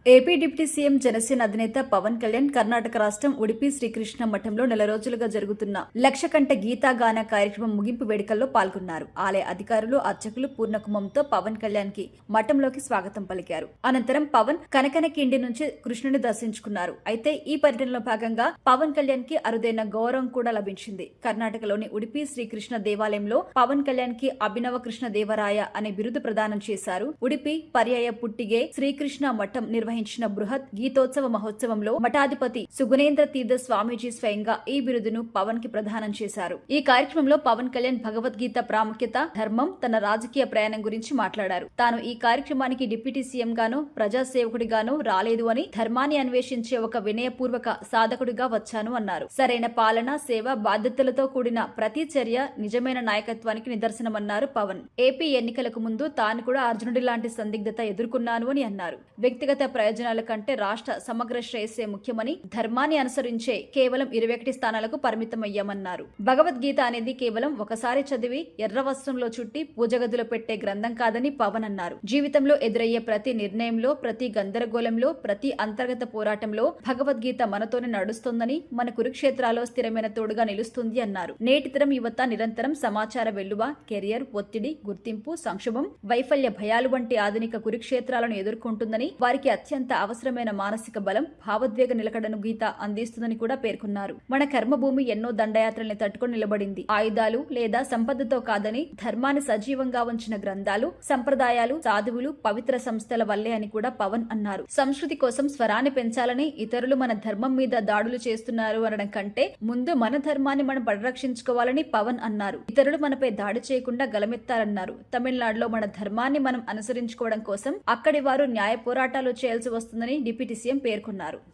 AP deputy CM Janasena అధినేత పవన్ కళ్యాణ్ కర్ణాటక రాష్ట్రం ఉడిపి శ్రీకృష్ణ మఠంలో నెల రోజులుగా జరుగుతున్న లక్షకంఠ గీతాగాన కార్యక్రమం ముగింపు వేడుకల్లో పాల్గొన్నారు. ఆలయ అధికారులు, అర్చకులు పూర్ణకుమంతో పవన్ కళ్యాణ్ కి మఠంలోకి స్వాగతం పలికారు. అనంతరం పవన్ కనకనకిండి నుంచి కృష్ణుని దర్శించుకున్నారు. అయితే ఈ పర్యటనలో భాగంగా పవన్ కళ్యాణ్ కి అరుదైన గౌరవం కూడా లభించింది. కర్ణాటకలోని ఉడిపి శ్రీకృష్ణ దేవాలయంలో పవన్ కళ్యాణ్ కి అభినవ కృష్ణ దేవరాయ అనే బిరుదు ప్రదానం చేశారు. ఉడిపి పర్యాయ పుట్టిగే శ్రీకృష్ణ మఠం నిర్వహించిన బృహత్ గీతోత్సవ మహోత్సవంలో మఠాధిపతి సుగుణేంద్ర తీర్థ స్వామీజీ స్వయంగా ఈ బిరుదును పవన్ కి ప్రదానం చేశారు. ఈ కార్యక్రమంలో పవన్ కళ్యాణ్ భగవద్గీత ప్రాముఖ్యత, ధర్మం, తన రాజకీయ ప్రయాణం గురించి మాట్లాడారు. తాను ఈ కార్యక్రమానికి డిప్యూటీ సీఎం గాను, ప్రజాసేవకుడిగాను రాలేదు అని, ధర్మాన్ని అన్వేషించే ఒక వినయపూర్వక సాధకుడిగా వచ్చాను అన్నారు. సరైన పాలన, సేవ, బాధ్యతలతో కూడిన ప్రతి చర్య నిజమైన నాయకత్వానికి నిదర్శనమన్నారు పవన్. ఏపీ ఎన్నికలకు ముందు తాను కూడా అర్జునుడి లాంటి సందిగ్ధత ఎదుర్కొన్నాను అని అన్నారు. వ్యక్తిగత ప్రయోజనాల కంటే రాష్ట్ర సమగ్ర శ్రేయస్సే ముఖ్యమని, ధర్మాన్ని అనుసరించే కేవలం 21 స్థానాలకు పరిమితమయ్యామన్నారు. భగవద్గీత అనేది కేవలం ఒకసారి చదివి ఎర్ర వస్త్రంలో చుట్టి పూజగదిలో పెట్టే గ్రంథం కాదని పవన్ అన్నారు. జీవితంలో ఎదురయ్యే ప్రతి నిర్ణయంలో, ప్రతి గందరగోళంలో, ప్రతి అంతర్గత పోరాటంలో భగవద్గీత మనతోనే నడుస్తోందని, మన కురుక్షేత్రాలో స్థిరమైన తోడుగా నిలుస్తుంది అన్నారు. నేటి తరం యువత నిరంతరం సమాచార వెల్లువ, కెరియర్, ఒత్తిడి, గుర్తింపు, సంక్షోభం, వైఫల్య భయాలు వంటి ఆధునిక కురుక్షేత్రాలను ఎదుర్కొంటుందని, వారికి అత్యంత అవసరమైన మానసిక బలం, భావోద్వేగ నిలకడను గీత అందిస్తుందని కూడా పేర్కొన్నారు. మన కర్మభూమి ఎన్నో దండయాత్రల్ని తట్టుకొని నిలబడింది. ఆయుధాలు లేదా సంపదతో కాదని, ధర్మాన్ని సజీవంగా ఉంచిన గ్రంథాలు, సంప్రదాయాలు, సాధువులు, పవిత్ర సంస్థల వల్లే అని కూడా పవన్ అన్నారు. సంస్కృతి కోసం స్వరాన్ని పెంచాలని, ఇతరులు మన ధర్మం మీద దాడులు చేస్తున్నారు అనడం కంటే ముందు మన ధర్మాన్ని మనం పరిరక్షించుకోవాలని పవన్ అన్నారు. ఇతరులు మనపై దాడి చేయకుండా గలమెత్తారన్నారు. తమిళనాడులో మన ధర్మాన్ని మనం అనుసరించుకోవడం కోసం అక్కడి వారు న్యాయ పోరాటాలు చేయాల్సి వస్తుందని డిప్యూటీ సీఎం పేర్కొన్నారు.